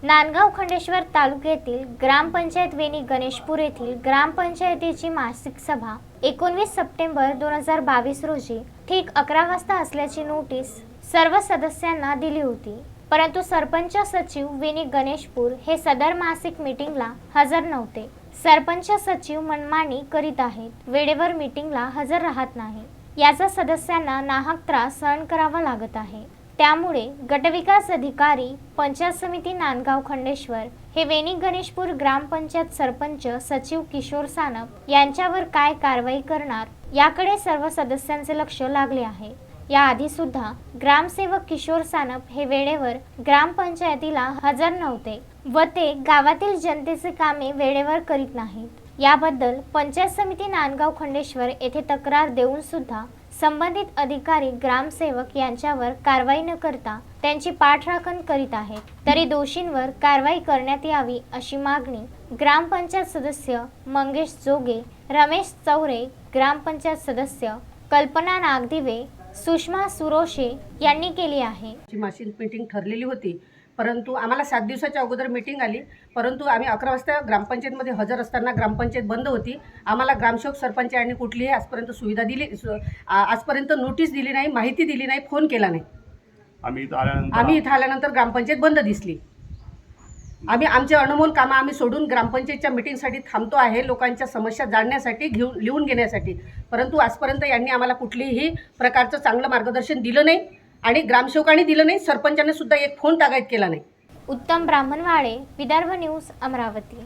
नांदगाव खंडेश्वर तालुक्यातील ग्रामपंचायत वेणी गणेशपूर येथील ग्रामपंचायतीची मासिक सभा 19 सप्टेंबर 2022 रोजी ठीक 11 वाजता असल्याची नोटीस सर्व सदस्यांना दिली होती, परंतु सरपंच सचिव वेणी गणेशपूर हे सदर मासिक मीटिंगला हजर नव्हते। सरपंच सचिव मनमानी करीत आहेत, वेळेवर मीटिंगला हजर राहत नाही, याचा सदस्यांना नाहक त्रास सहन करावा लागत आहे। त्यामुळे गटविकास अधिकारी, पंचायत समिती नांदगाव खंडेश्वर हे वेणी गणेशपूर ग्रामपंचायत सरपंच सचिव किशोर सानप यांच्यावर काय कारवाई करणार याकडे सर्व सदस्यांचे लक्ष लागले आहे। याआधी सुद्धा ग्रामसेवक किशोर सानप हे वेळेवर ग्रामपंचायतीला हजर नव्हते व ते गावातील जनतेचे कामे वेळेवर करीत नाहीत। याबद्दल पंचायत समिती नांदगाव खंडेश्वर येथे तक्रार देऊन सुद्धा संबंधित अधिकारी ग्रामसेवक यांच्यावर कारवाई न करता त्यांची पाठराखण करीत आहेत, तरी दोषींवर कारवाई करण्यात यावी अशी मागणी ग्रामपंचायत सदस्य मंगेश जोगे, रमेश चौरे, ग्रामपंचायत सदस्य कल्पना नागदिवे, सुषमा सुरोशे यांनी केली आहे। मासिक मीटिंग ठरलेली होती, परंतु आम्हाला 7 दिवसाच्या अगोदर मीटिंग आली, परंतु आम्ही 11 वाजता ग्रामपंचायतमध्ये हजर असताना ग्रामपंचायत बंद होती। आम्हाला ग्रामसेवक सरपंच यांनी कुठलीही आजपर्यंत सुविधा दिली, आजपर्यंत नोटीस दिली नाही, माहिती दिली नाही, फोन केला नाही। आम्ही इथं आल्यानंतर ग्रामपंचायत बंद दिसली। आम्ही आमचे अनमोल कामं आम्ही सोडून ग्रामपंचायतच्या मीटिंगसाठी थांबतो आहे, लोकांच्या समस्या जाणण्यासाठी, लिहून घेण्यासाठी, परंतु आजपर्यंत यांनी आम्हाला कुठलीही प्रकारचं चांगलं मार्गदर्शन दिलं नाही आणि ग्रामसेवकांनी दिलं नाही, सरपंचाने सुद्धा एक फोन तागायत केला नाही। उत्तम ब्राह्मणवाडे, विदर्भ न्यूज, अमरावती।